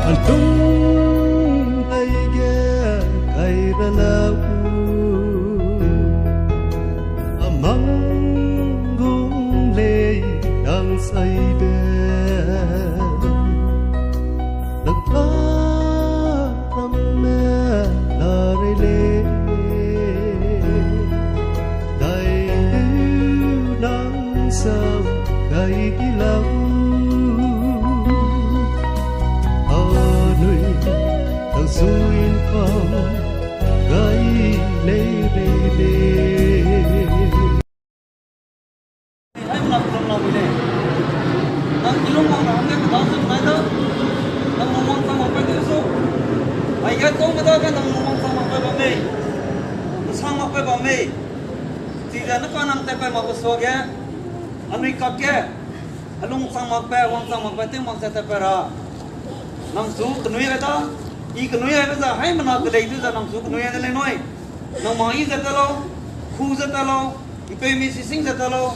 Antung ay ge kay ralaw amang gung lay ang say be nagpa ramme la rele dai nang sao kay kilaw suin phong gai le le le ai mà không làm gì nang kilong mau nang ke ta sun mai da nang mong sama pa ke so ai ga ko ma da ka nang mong sama pa ba me sama pa ba me ti da na pa nang te pa ma ko so ge amerika ke alung sama pa wang sama pa te mong sa te pa ra nang su knui ga ta ý cái núi này bây giờ hay mà nó từ đây từ giờ nằm xuống cái núi này lên nói nó mỏ ý rất là lâu khu rất là lâu cái pê mi sinh rất là lâu